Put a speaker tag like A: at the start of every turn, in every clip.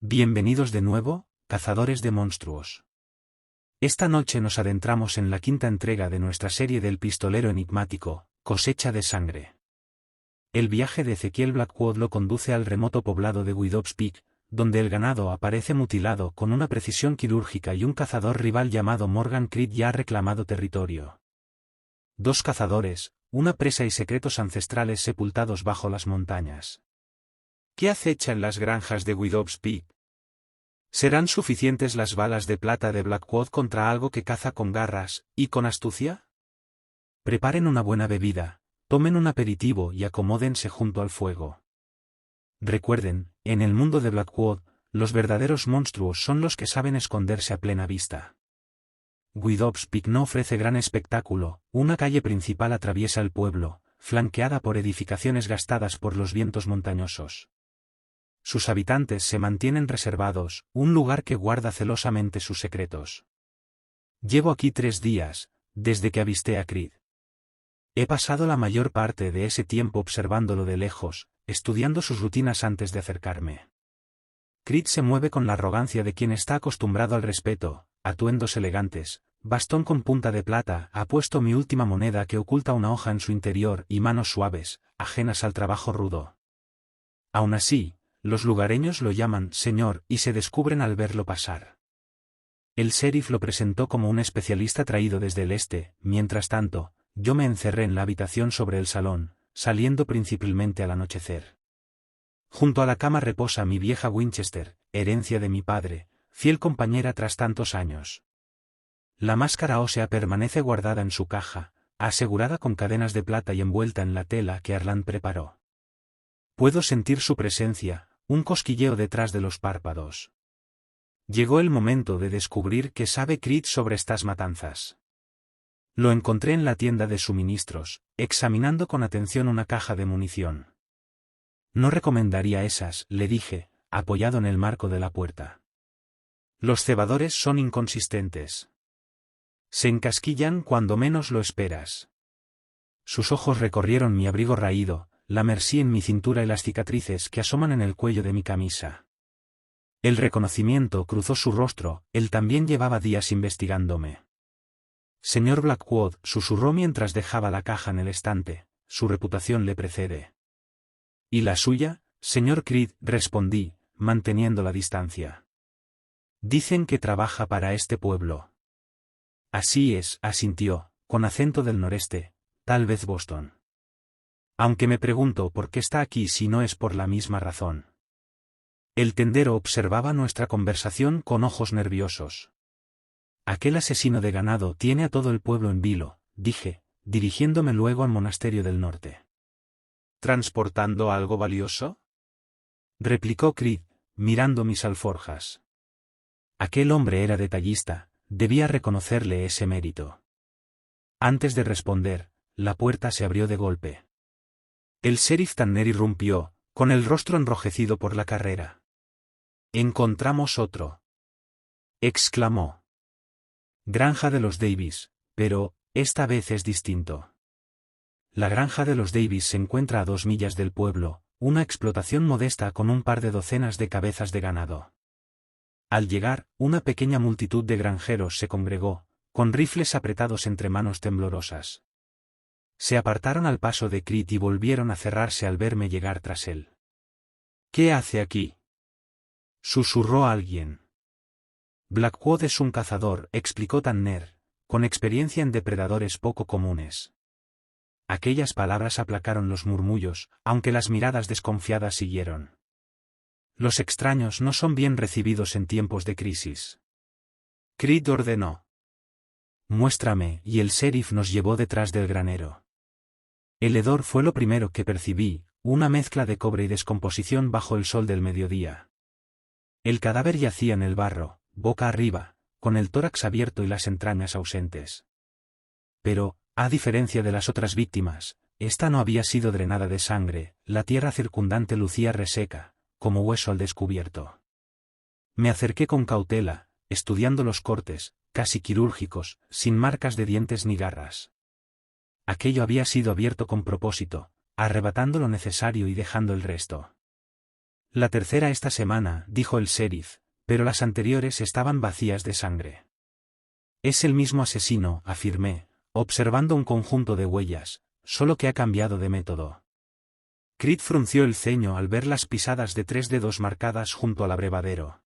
A: Bienvenidos de nuevo, cazadores de monstruos. Esta noche nos adentramos en la quinta entrega de nuestra serie del pistolero enigmático, Cosecha de Sangre. El viaje de Ezequiel Blackwood lo conduce al remoto poblado de Widow's Peak, donde el ganado aparece mutilado con una precisión quirúrgica y un cazador rival llamado Morgan Creed ya ha reclamado territorio. Dos cazadores, una presa y secretos ancestrales sepultados bajo las montañas. ¿Qué acecha en las granjas de Widow's Peak? ¿Serán suficientes las balas de plata de Blackwood contra algo que caza con garras y con astucia? Preparen una buena bebida, tomen un aperitivo y acomódense junto al fuego. Recuerden, en el mundo de Blackwood, los verdaderos monstruos son los que saben esconderse a plena vista. Widow's Peak no ofrece gran espectáculo, una calle principal atraviesa el pueblo, flanqueada por edificaciones gastadas por los vientos montañosos. Sus habitantes se mantienen reservados, un lugar que guarda celosamente sus secretos. Llevo aquí 3 días, desde que avisté a Creed. He pasado la mayor parte de ese tiempo observándolo de lejos, estudiando sus rutinas antes de acercarme. Creed se mueve con la arrogancia de quien está acostumbrado al respeto, atuendos elegantes, bastón con punta de plata, ha puesto mi última moneda que oculta una hoja en su interior y manos suaves, ajenas al trabajo rudo. Aún así, los lugareños lo llaman señor y se descubren al verlo pasar. El sheriff lo presentó como un especialista traído desde el este, mientras tanto, yo me encerré en la habitación sobre el salón, saliendo principalmente al anochecer. Junto a la cama reposa mi vieja Winchester, herencia de mi padre, fiel compañera tras tantos años. La máscara ósea permanece guardada en su caja, asegurada con cadenas de plata y envuelta en la tela que Arlan preparó. Puedo sentir su presencia, un cosquilleo detrás de los párpados. Llegó el momento de descubrir qué sabe Creed sobre estas matanzas. Lo encontré en la tienda de suministros, examinando con atención una caja de munición. No recomendaría esas, le dije, apoyado en el marco de la puerta. Los cebadores son inconsistentes. Se encasquillan cuando menos lo esperas. Sus ojos recorrieron mi abrigo raído, la merci en mi cintura y las cicatrices que asoman en el cuello de mi camisa. El reconocimiento cruzó su rostro, él también llevaba días investigándome. Señor Blackwood, susurró mientras dejaba la caja en el estante, su reputación le precede. ¿Y la suya, señor Creed?, respondí, manteniendo la distancia. Dicen que trabaja para este pueblo. Así es, asintió, con acento del noreste, tal vez Boston. Aunque me pregunto por qué está aquí si no es por la misma razón. El tendero observaba nuestra conversación con ojos nerviosos. Aquel asesino de ganado tiene a todo el pueblo en vilo, dije, dirigiéndome luego al monasterio del norte. ¿Transportando algo valioso?, replicó Creed, mirando mis alforjas. Aquel hombre era detallista, debía reconocerle ese mérito. Antes de responder, la puerta se abrió de golpe. El sheriff Tanner irrumpió, con el rostro enrojecido por la carrera. «Encontramos otro», exclamó. «Granja de los Davis, pero, esta vez es distinto». La granja de los Davis se encuentra a 2 millas del pueblo, una explotación modesta con un par de docenas de cabezas de ganado. Al llegar, una pequeña multitud de granjeros se congregó, con rifles apretados entre manos temblorosas. Se apartaron al paso de Creed y volvieron a cerrarse al verme llegar tras él. «¿Qué hace aquí?», susurró alguien. «Blackwood es un cazador», explicó Tanner, con experiencia en depredadores poco comunes. Aquellas palabras aplacaron los murmullos, aunque las miradas desconfiadas siguieron. Los extraños no son bien recibidos en tiempos de crisis. Creed ordenó. «Muéstrame», y el sheriff nos llevó detrás del granero. El hedor fue lo primero que percibí, una mezcla de cobre y descomposición bajo el sol del mediodía. El cadáver yacía en el barro, boca arriba, con el tórax abierto y las entrañas ausentes. Pero, a diferencia de las otras víctimas, esta no había sido drenada de sangre, la tierra circundante lucía reseca, como hueso al descubierto. Me acerqué con cautela, estudiando los cortes, casi quirúrgicos, sin marcas de dientes ni garras. Aquello había sido abierto con propósito, arrebatando lo necesario y dejando el resto. La tercera esta semana, dijo el sheriff, pero las anteriores estaban vacías de sangre. Es el mismo asesino, afirmé, observando un conjunto de huellas, solo que ha cambiado de método. Creed frunció el ceño al ver las pisadas de 3 dedos marcadas junto al abrevadero.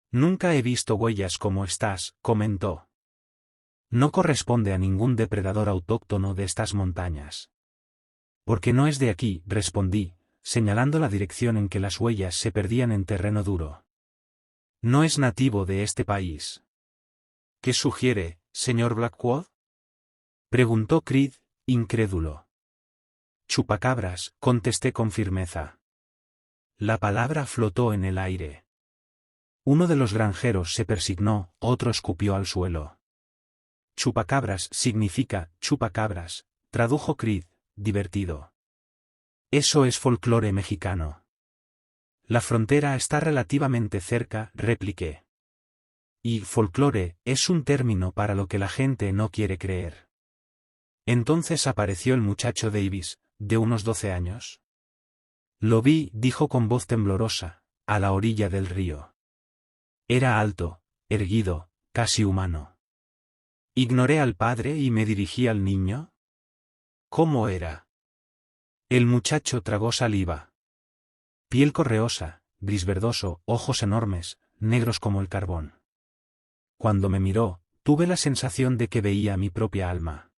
A: Nunca he visto huellas como estas, comentó. No corresponde a ningún depredador autóctono de estas montañas. Porque no es de aquí, respondí, señalando la dirección en que las huellas se perdían en terreno duro. No es nativo de este país. ¿Qué sugiere, señor Blackwood? Preguntó Creed, incrédulo. Chupacabras, contesté con firmeza. La palabra flotó en el aire. Uno de los granjeros se persignó, otro escupió al suelo. Chupacabras significa chupacabras, tradujo Creed, divertido. Eso es folclore mexicano. La frontera está relativamente cerca, repliqué. Y folclore es un término para lo que la gente no quiere creer. Entonces apareció el muchacho Davis, de unos 12 años. Lo vi, dijo con voz temblorosa, a la orilla del río. Era alto, erguido, casi humano. Ignoré al padre y me dirigí al niño. ¿Cómo era? El muchacho tragó saliva. Piel correosa, gris verdoso, ojos enormes, negros como el carbón. Cuando me miró, tuve la sensación de que veía mi propia alma.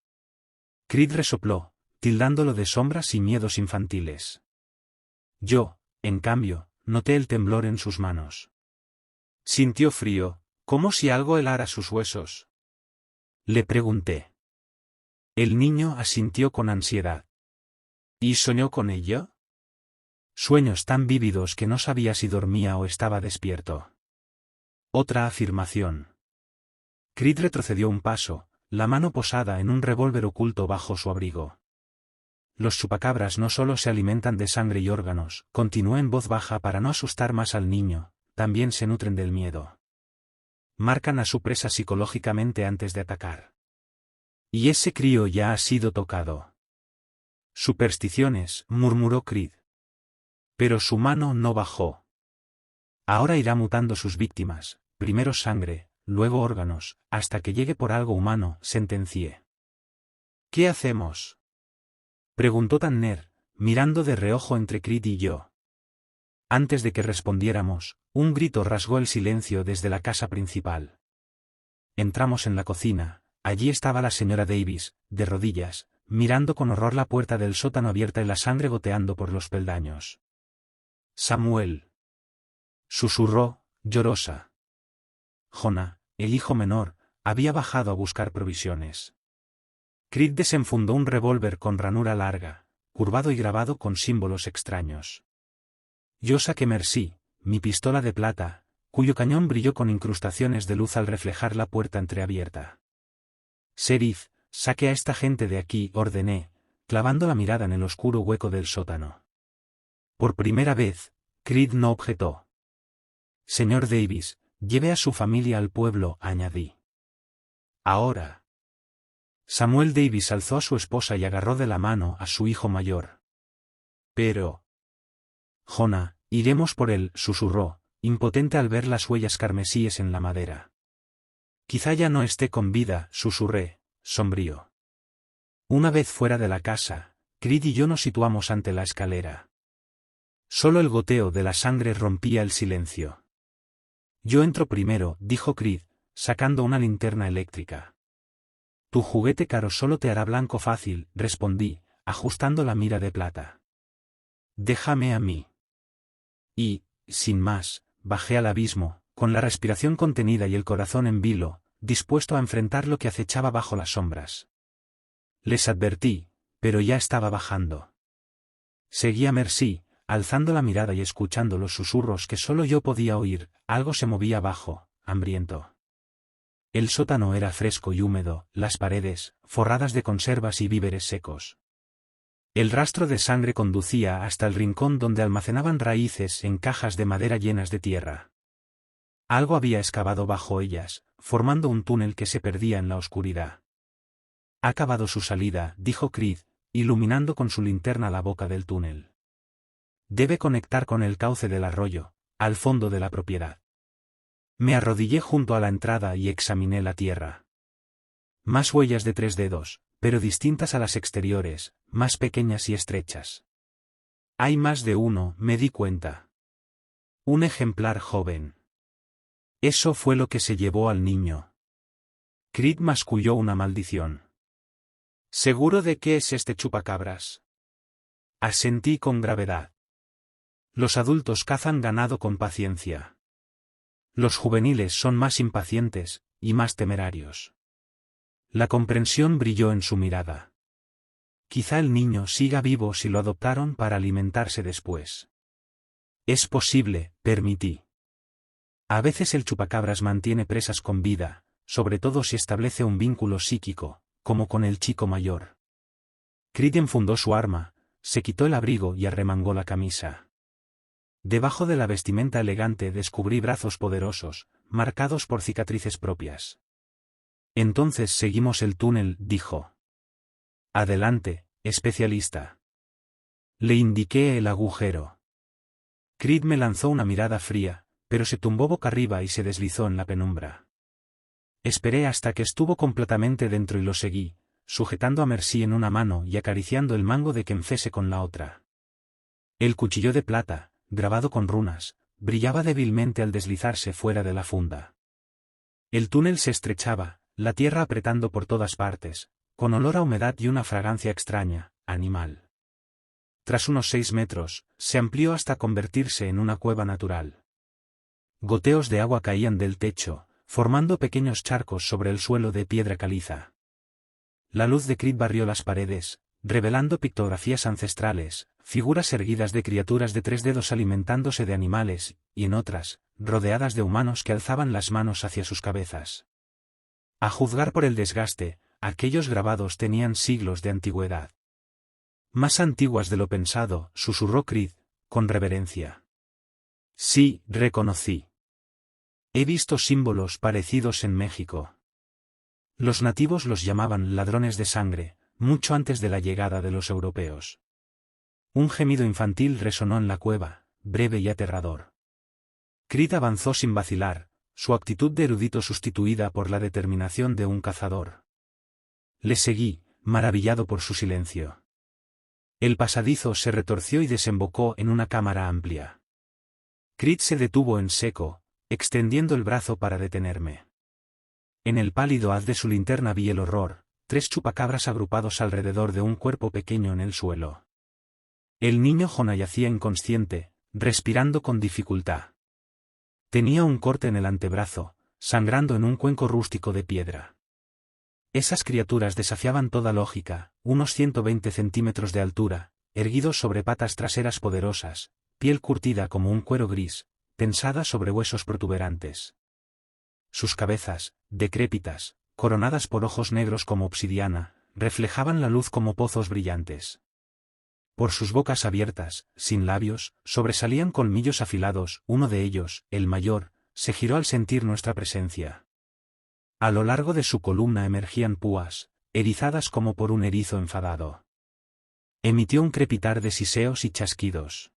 A: Creed resopló, tildándolo de sombras y miedos infantiles. Yo, en cambio, noté el temblor en sus manos. Sintió frío, como si algo helara sus huesos. Le pregunté. El niño asintió con ansiedad. ¿Y soñó con ello? Sueños tan vívidos que no sabía si dormía o estaba despierto. Otra afirmación. Creed retrocedió un paso, la mano posada en un revólver oculto bajo su abrigo. Los chupacabras no solo se alimentan de sangre y órganos, continuó en voz baja para no asustar más al niño, también se nutren del miedo. Marcan a su presa psicológicamente antes de atacar. Y ese crío ya ha sido tocado. Supersticiones, murmuró Creed. Pero su mano no bajó. Ahora irá mutando sus víctimas, primero sangre, luego órganos, hasta que llegue por algo humano, sentencié. ¿Qué hacemos? Preguntó Tanner, mirando de reojo entre Creed y yo. Antes de que respondiéramos, un grito rasgó el silencio desde la casa principal. Entramos en la cocina, allí estaba la señora Davis, de rodillas, mirando con horror la puerta del sótano abierta y la sangre goteando por los peldaños. Samuel. Susurró, llorosa. Jonah, el hijo menor, había bajado a buscar provisiones. Creed desenfundó un revólver con ranura larga, curvado y grabado con símbolos extraños. Yo saqué Mercy, mi pistola de plata, cuyo cañón brilló con incrustaciones de luz al reflejar la puerta entreabierta. Sheriff, saque a esta gente de aquí, ordené, clavando la mirada en el oscuro hueco del sótano. Por primera vez, Creed no objetó. Señor Davis, lleve a su familia al pueblo, añadí. Ahora. Samuel Davis alzó a su esposa y agarró de la mano a su hijo mayor. Pero. Jonah, iremos por él, susurró, impotente al ver las huellas carmesíes en la madera. Quizá ya no esté con vida, susurré, sombrío. Una vez fuera de la casa, Creed y yo nos situamos ante la escalera. Solo el goteo de la sangre rompía el silencio. Yo entro primero, dijo Creed, sacando una linterna eléctrica. Tu juguete caro solo te hará blanco fácil, respondí, ajustando la mira de plata. Déjame a mí. Y, sin más, bajé al abismo, con la respiración contenida y el corazón en vilo, dispuesto a enfrentar lo que acechaba bajo las sombras. Les advertí, pero ya estaba bajando. Seguía Mercy, alzando la mirada y escuchando los susurros que solo yo podía oír, algo se movía abajo, hambriento. El sótano era fresco y húmedo, las paredes, forradas de conservas y víveres secos. El rastro de sangre conducía hasta el rincón donde almacenaban raíces en cajas de madera llenas de tierra. Algo había excavado bajo ellas, formando un túnel que se perdía en la oscuridad. Ha acabado su salida, dijo Creed, iluminando con su linterna la boca del túnel. Debe conectar con el cauce del arroyo, al fondo de la propiedad. Me arrodillé junto a la entrada y examiné la tierra. Más huellas de 3 dedos, pero distintas a las exteriores, más pequeñas y estrechas. Hay más de uno, me di cuenta. Un ejemplar joven. Eso fue lo que se llevó al niño. Creed masculló una maldición. ¿Seguro de qué es este chupacabras? Asentí con gravedad. Los adultos cazan ganado con paciencia. Los juveniles son más impacientes, y más temerarios. La comprensión brilló en su mirada. Quizá el niño siga vivo si lo adoptaron para alimentarse después. Es posible, permití. A veces el chupacabras mantiene presas con vida, sobre todo si establece un vínculo psíquico, como con el chico mayor. Creed enfundó su arma, se quitó el abrigo y arremangó la camisa. Debajo de la vestimenta elegante descubrí brazos poderosos, marcados por cicatrices propias. Entonces seguimos el túnel, dijo. Adelante, especialista. Le indiqué el agujero. Creed me lanzó una mirada fría, pero se tumbó boca arriba y se deslizó en la penumbra. Esperé hasta que estuvo completamente dentro y lo seguí, sujetando a Merci en una mano y acariciando el mango de Kenfese con la otra. El cuchillo de plata, grabado con runas, brillaba débilmente al deslizarse fuera de la funda. El túnel se estrechaba, la tierra apretando por todas partes, con olor a humedad y una fragancia extraña, animal. Tras unos 6 metros, se amplió hasta convertirse en una cueva natural. Goteos de agua caían del techo, formando pequeños charcos sobre el suelo de piedra caliza. La luz de Creed barrió las paredes, revelando pictografías ancestrales, figuras erguidas de criaturas de 3 dedos alimentándose de animales, y en otras, rodeadas de humanos que alzaban las manos hacia sus cabezas. A juzgar por el desgaste, aquellos grabados tenían siglos de antigüedad. Más antiguas de lo pensado, susurró Creed, con reverencia. Sí, reconocí. He visto símbolos parecidos en México. Los nativos los llamaban ladrones de sangre, mucho antes de la llegada de los europeos. Un gemido infantil resonó en la cueva, breve y aterrador. Creed avanzó sin vacilar, su actitud de erudito sustituida por la determinación de un cazador. Le seguí, maravillado por su silencio. El pasadizo se retorció y desembocó en una cámara amplia. Creed se detuvo en seco, extendiendo el brazo para detenerme. En el pálido haz de su linterna vi el horror, 3 chupacabras agrupados alrededor de un cuerpo pequeño en el suelo. El niño Jonah yacía inconsciente, respirando con dificultad. Tenía un corte en el antebrazo, sangrando en un cuenco rústico de piedra. Esas criaturas desafiaban toda lógica, unos 120 centímetros de altura, erguidos sobre patas traseras poderosas, piel curtida como un cuero gris, tensada sobre huesos protuberantes. Sus cabezas, decrépitas, coronadas por ojos negros como obsidiana, reflejaban la luz como pozos brillantes. Por sus bocas abiertas, sin labios, sobresalían colmillos afilados, uno de ellos, el mayor, se giró al sentir nuestra presencia. A lo largo de su columna emergían púas, erizadas como por un erizo enfadado. Emitió un crepitar de siseos y chasquidos.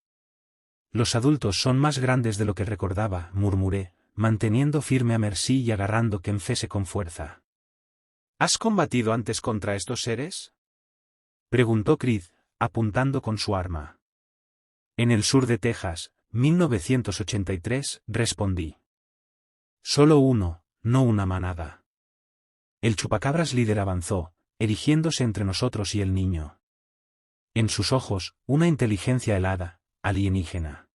A: Los adultos son más grandes de lo que recordaba, murmuré, manteniendo firme a Merci y agarrando Kenfese con fuerza. ¿Has combatido antes contra estos seres? Preguntó Creed, apuntando con su arma. En el sur de Texas, 1983, respondí. Solo uno, no una manada. El chupacabras líder avanzó, erigiéndose entre nosotros y el niño. En sus ojos, una inteligencia helada, alienígena.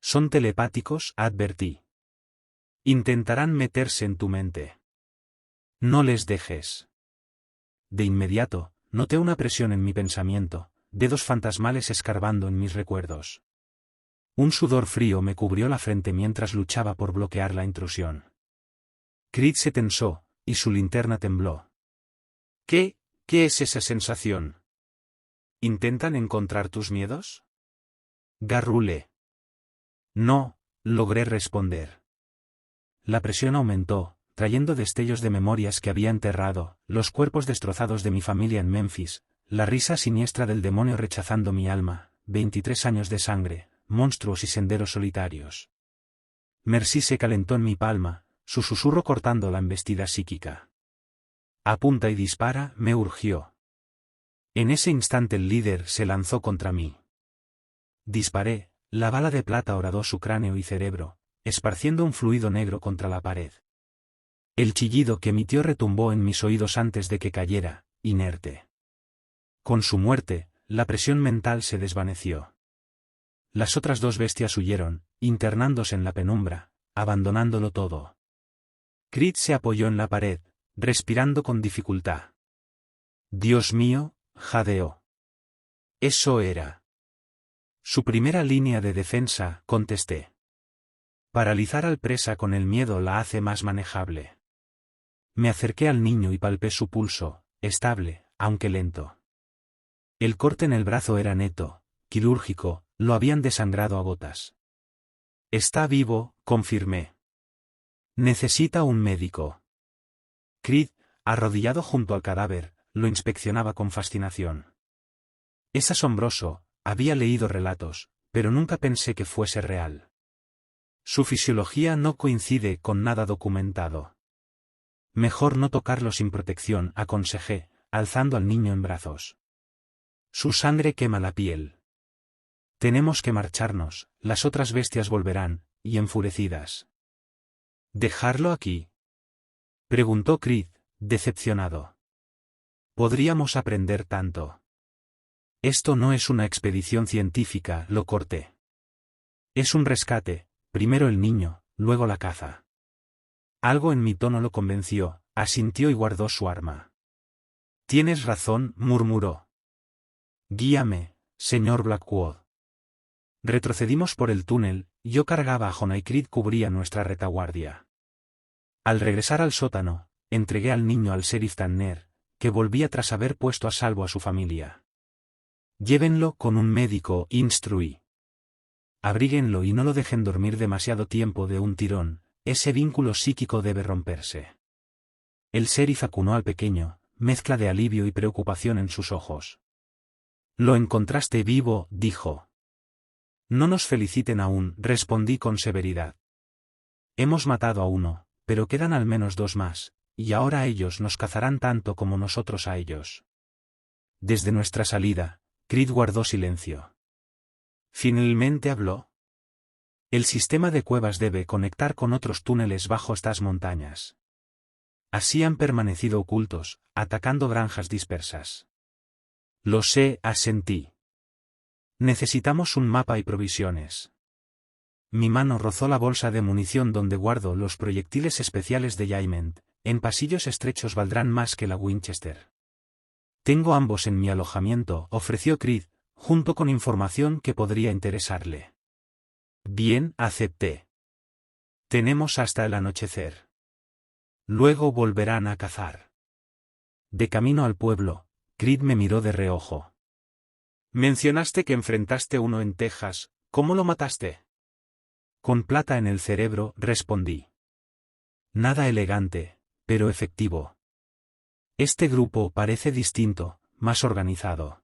A: Son telepáticos, advertí. Intentarán meterse en tu mente. No les dejes. De inmediato, noté una presión en mi pensamiento, dedos fantasmales escarbando en mis recuerdos. Un sudor frío me cubrió la frente mientras luchaba por bloquear la intrusión. Creed se tensó, y su linterna tembló. ¿Qué es esa sensación? ¿Intentan encontrar tus miedos? Garrulé. No, logré responder. La presión aumentó, trayendo destellos de memorias que había enterrado, los cuerpos destrozados de mi familia en Memphis, la risa siniestra del demonio rechazando mi alma, 23 años de sangre, monstruos y senderos solitarios. Mercy se calentó en mi palma, su susurro cortando la embestida psíquica. Apunta y dispara, me urgió. En ese instante el líder se lanzó contra mí. Disparé, la bala de plata horadó su cráneo y cerebro, esparciendo un fluido negro contra la pared. El chillido que emitió retumbó en mis oídos antes de que cayera, inerte. Con su muerte, la presión mental se desvaneció. Las otras dos bestias huyeron, internándose en la penumbra, abandonándolo todo. Creed se apoyó en la pared, respirando con dificultad. Dios mío, jadeó. Eso era. Su primera línea de defensa, contesté. Paralizar al presa con el miedo la hace más manejable. Me acerqué al niño y palpé su pulso, estable, aunque lento. El corte en el brazo era neto, quirúrgico, lo habían desangrado a gotas. Está vivo, confirmé. Necesita un médico. Creed, arrodillado junto al cadáver, lo inspeccionaba con fascinación. Es asombroso, había leído relatos, pero nunca pensé que fuese real. Su fisiología no coincide con nada documentado. Mejor no tocarlo sin protección, aconsejé, alzando al niño en brazos. Su sangre quema la piel. Tenemos que marcharnos, las otras bestias volverán, y enfurecidas. ¿Dejarlo aquí?, preguntó Creed, decepcionado. Podríamos aprender tanto. Esto no es una expedición científica, lo corté. Es un rescate, primero el niño, luego la caza. Algo en mi tono lo convenció, asintió y guardó su arma. Tienes razón, murmuró. Guíame, señor Blackwood. Retrocedimos por el túnel, yo cargaba a Jonah y Creed cubría nuestra retaguardia. Al regresar al sótano, entregué al niño al sheriff Tanner, que volvía tras haber puesto a salvo a su familia. Llévenlo con un médico, instruí. Abríguenlo y no lo dejen dormir demasiado tiempo de un tirón, ese vínculo psíquico debe romperse. El sheriff acunó al pequeño, mezcla de alivio y preocupación en sus ojos. Lo encontraste vivo, dijo. No nos feliciten aún, respondí con severidad. Hemos matado a uno, pero quedan al menos dos más, y ahora ellos nos cazarán tanto como nosotros a ellos. Desde nuestra salida, Creed guardó silencio. Finalmente habló. El sistema de cuevas debe conectar con otros túneles bajo estas montañas. Así han permanecido ocultos, atacando granjas dispersas. Lo sé, asentí. Necesitamos un mapa y provisiones. Mi mano rozó la bolsa de munición donde guardo los proyectiles especiales de Yaiment, en pasillos estrechos valdrán más que la Winchester. Tengo ambos en mi alojamiento, ofreció Creed, junto con información que podría interesarle. Bien, acepté. Tenemos hasta el anochecer. Luego volverán a cazar. De camino al pueblo, Creed me miró de reojo. Mencionaste que enfrentaste uno en Texas, ¿cómo lo mataste? Con plata en el cerebro, respondí. Nada elegante, pero efectivo. Este grupo parece distinto, más organizado.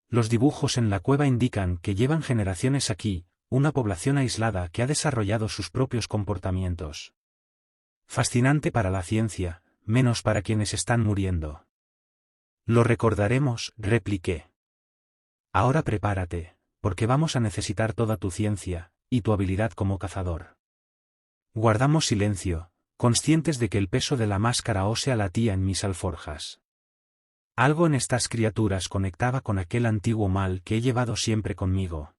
A: Los dibujos en la cueva indican que llevan generaciones aquí, una población aislada que ha desarrollado sus propios comportamientos. Fascinante para la ciencia, menos para quienes están muriendo. Lo recordaremos, repliqué. Ahora prepárate, porque vamos a necesitar toda tu ciencia, y tu habilidad como cazador. Guardamos silencio, conscientes de que el peso de la máscara ósea latía en mis alforjas. Algo en estas criaturas conectaba con aquel antiguo mal que he llevado siempre conmigo.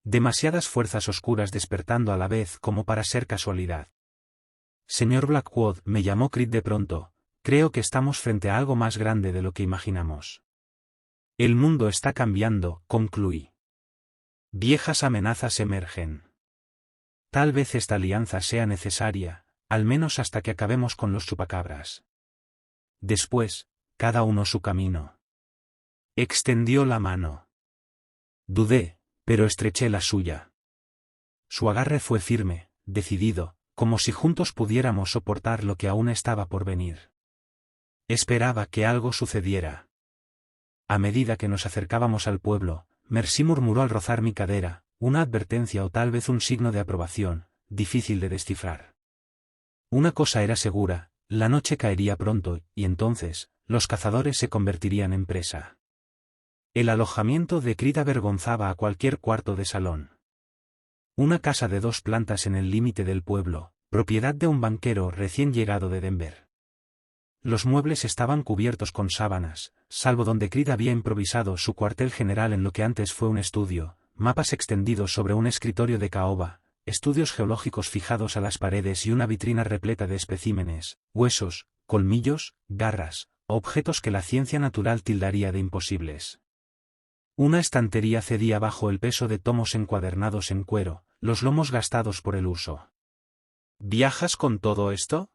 A: Demasiadas fuerzas oscuras despertando a la vez como para ser casualidad. Señor Blackwood, me llamó Creed de pronto, creo que estamos frente a algo más grande de lo que imaginamos. El mundo está cambiando, concluí. Viejas amenazas emergen. Tal vez esta alianza sea necesaria, al menos hasta que acabemos con los chupacabras. Después, cada uno su camino. Extendió la mano. Dudé, pero estreché la suya. Su agarre fue firme, decidido, como si juntos pudiéramos soportar lo que aún estaba por venir. Esperaba que algo sucediera. A medida que nos acercábamos al pueblo, Merci murmuró al rozar mi cadera, una advertencia o tal vez un signo de aprobación, difícil de descifrar. Una cosa era segura, la noche caería pronto, y entonces, los cazadores se convertirían en presa. El alojamiento de Creed avergonzaba a cualquier cuarto de salón. Una casa de 2 plantas en el límite del pueblo, propiedad de un banquero recién llegado de Denver. Los muebles estaban cubiertos con sábanas, salvo donde Creed había improvisado su cuartel general en lo que antes fue un estudio, mapas extendidos sobre un escritorio de caoba, estudios geológicos fijados a las paredes y una vitrina repleta de especímenes, huesos, colmillos, garras, objetos que la ciencia natural tildaría de imposibles. Una estantería cedía bajo el peso de tomos encuadernados en cuero, los lomos gastados por el uso. ¿Viajas con todo esto?,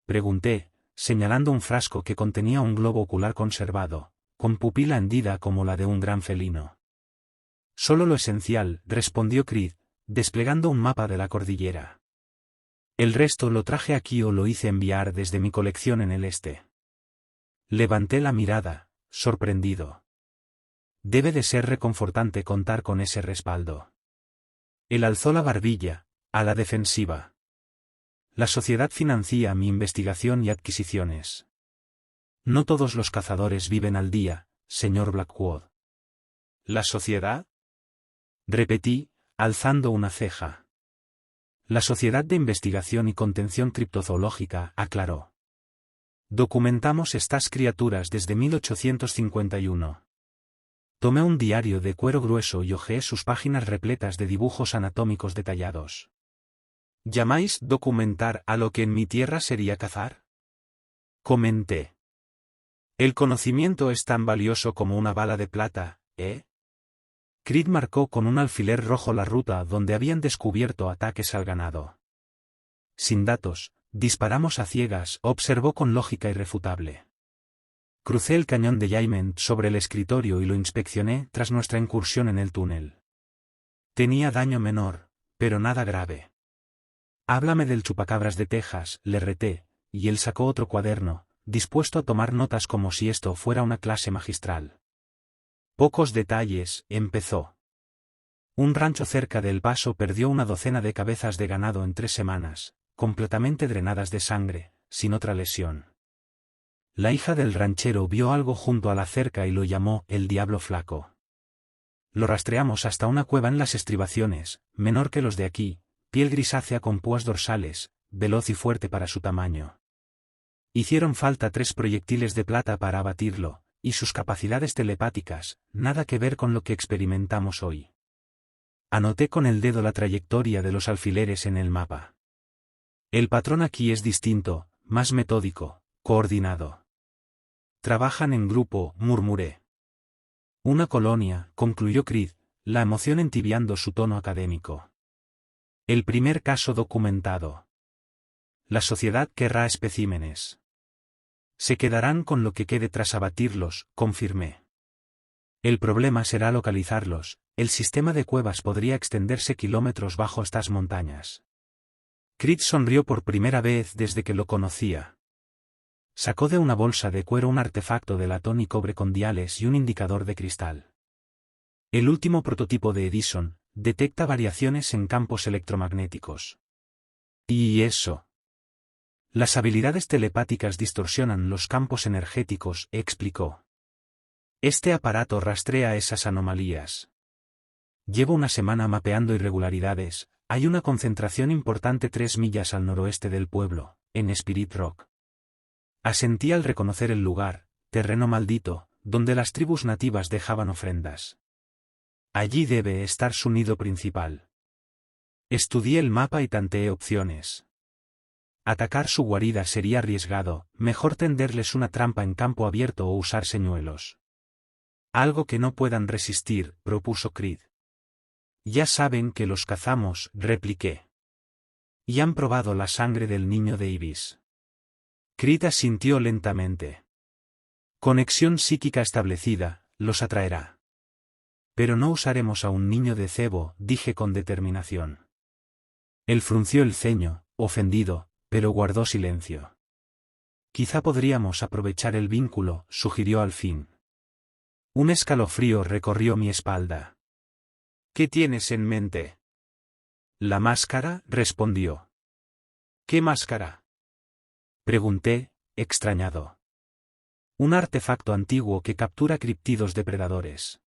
A: pregunté, señalando un frasco que contenía un globo ocular conservado, con pupila hendida como la de un gran felino. Solo lo esencial, respondió Creed, desplegando un mapa de la cordillera. El resto lo traje aquí o lo hice enviar desde mi colección en el este. Levanté la mirada, sorprendido. Debe de ser reconfortante contar con ese respaldo. Él alzó la barbilla, a la defensiva. La sociedad financia mi investigación y adquisiciones. No todos los cazadores viven al día, señor Blackwood. ¿La sociedad?, repetí, alzando una ceja. La Sociedad de Investigación y Contención Criptozoológica, aclaró. Documentamos estas criaturas desde 1851. Tomé un diario de cuero grueso y hojeé sus páginas repletas de dibujos anatómicos detallados. ¿Llamáis documentar a lo que en mi tierra sería cazar?, comenté. El conocimiento es tan valioso como una bala de plata, ¿eh? Creed marcó con un alfiler rojo la ruta donde habían descubierto ataques al ganado. Sin datos, disparamos a ciegas, observó con lógica irrefutable. Crucé el cañón de Yaiment sobre el escritorio y lo inspeccioné tras nuestra incursión en el túnel. Tenía daño menor, pero nada grave. Háblame del chupacabras de Texas, le reté, y él sacó otro cuaderno, dispuesto a tomar notas como si esto fuera una clase magistral. Pocos detalles, empezó. Un rancho cerca de El Paso perdió una docena de cabezas de ganado en 3 semanas, completamente drenadas de sangre, sin otra lesión. La hija del ranchero vio algo junto a la cerca y lo llamó el diablo flaco. Lo rastreamos hasta una cueva en las estribaciones, menor que los de aquí, piel grisácea con púas dorsales, veloz y fuerte para su tamaño. Hicieron falta 3 proyectiles de plata para abatirlo, y sus capacidades telepáticas, nada que ver con lo que experimentamos hoy. Anoté con el dedo la trayectoria de los alfileres en el mapa. El patrón aquí es distinto, más metódico, coordinado. Trabajan en grupo, murmuré. Una colonia, concluyó Creed, la emoción entibiando su tono académico. El primer caso documentado. La sociedad querrá especímenes. Se quedarán con lo que quede tras abatirlos, confirmé. El problema será localizarlos, el sistema de cuevas podría extenderse kilómetros bajo estas montañas. Creed sonrió por primera vez desde que lo conocía. Sacó de una bolsa de cuero un artefacto de latón y cobre con diales y un indicador de cristal. El último prototipo de Edison detecta variaciones en campos electromagnéticos. ¿Y eso? Las habilidades telepáticas distorsionan los campos energéticos, explicó. Este aparato rastrea esas anomalías. Llevo una semana mapeando irregularidades, hay una concentración importante 3 millas al noroeste del pueblo, en Spirit Rock. Asentí al reconocer el lugar, terreno maldito, donde las tribus nativas dejaban ofrendas. Allí debe estar su nido principal. Estudié el mapa y tanteé opciones. Atacar su guarida sería arriesgado, mejor tenderles una trampa en campo abierto o usar señuelos. Algo que no puedan resistir, propuso Creed. Ya saben que los cazamos, repliqué. Y han probado la sangre del niño de Ibis. Creed asintió lentamente. Conexión psíquica establecida, los atraerá. Pero no usaremos a un niño de cebo, dije con determinación. Él frunció el ceño, ofendido, pero guardó silencio. Quizá podríamos aprovechar el vínculo, sugirió al fin. Un escalofrío recorrió mi espalda. ¿Qué tienes en mente? La máscara, respondió. ¿Qué máscara? Pregunté, extrañado. Un artefacto antiguo que captura criptidos depredadores.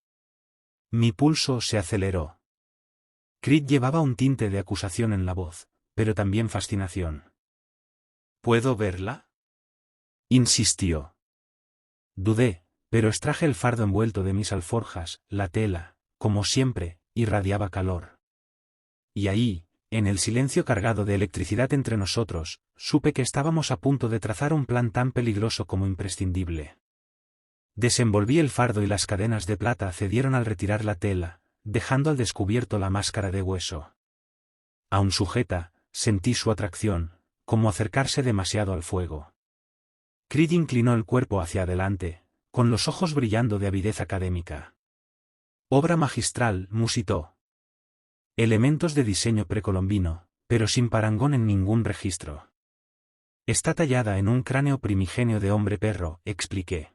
A: Mi pulso se aceleró. Creed llevaba un tinte de acusación en la voz, pero también fascinación. ¿Puedo verla? Insistió. Dudé, pero extraje el fardo envuelto de mis alforjas. La tela, como siempre, irradiaba calor. Y ahí, en el silencio cargado de electricidad entre nosotros, supe que estábamos a punto de trazar un plan tan peligroso como imprescindible. Desenvolví el fardo y las cadenas de plata cedieron al retirar la tela, dejando al descubierto la máscara de hueso. Aún sujeta, sentí su atracción, como acercarse demasiado al fuego. Creed inclinó el cuerpo hacia adelante, con los ojos brillando de avidez académica. Obra magistral, musitó. Elementos de diseño precolombino, pero sin parangón en ningún registro. Está tallada en un cráneo primigenio de hombre-perro, expliqué.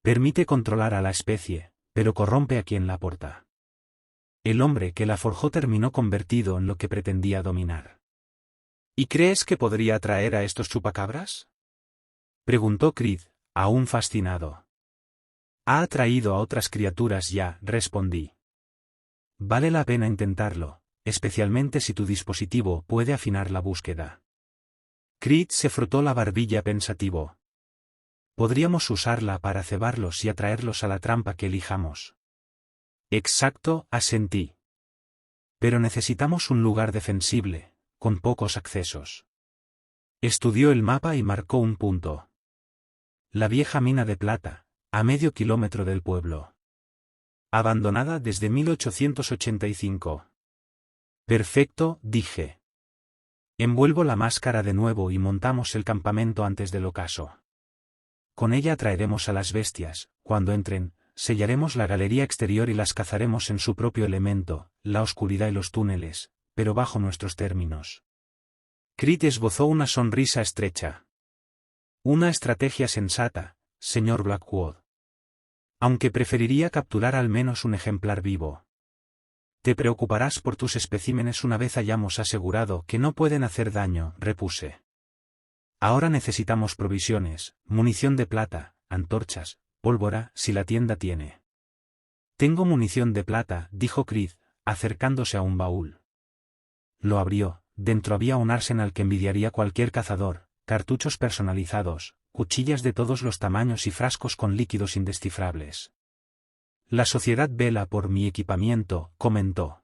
A: Permite controlar a la especie, pero corrompe a quien la porta. El hombre que la forjó terminó convertido en lo que pretendía dominar. ¿Y crees que podría atraer a estos chupacabras? Preguntó Creed, aún fascinado. Ha atraído a otras criaturas ya, respondí. Vale la pena intentarlo, especialmente si tu dispositivo puede afinar la búsqueda. Creed se frotó la barbilla pensativo. Podríamos usarla para cebarlos y atraerlos a la trampa que elijamos. Exacto, asentí. Pero necesitamos un lugar defensible, con pocos accesos. Estudió el mapa y marcó un punto. La vieja mina de plata, a medio kilómetro del pueblo. Abandonada desde 1885. Perfecto, dije. Envuelvo la máscara de nuevo y montamos el campamento antes del ocaso. Con ella atraeremos a las bestias, cuando entren, sellaremos la galería exterior y las cazaremos en su propio elemento, la oscuridad y los túneles, pero bajo nuestros términos. Creed esbozó una sonrisa estrecha. Una estrategia sensata, señor Blackwood. Aunque preferiría capturar al menos un ejemplar vivo. Te preocuparás por tus especímenes una vez hayamos asegurado que no pueden hacer daño, repuse. Ahora necesitamos provisiones, munición de plata, antorchas, pólvora, si la tienda tiene. Tengo munición de plata, dijo Creed, acercándose a un baúl. Lo abrió, dentro había un arsenal que envidiaría cualquier cazador, cartuchos personalizados, cuchillas de todos los tamaños y frascos con líquidos indescifrables. La sociedad vela por mi equipamiento, comentó.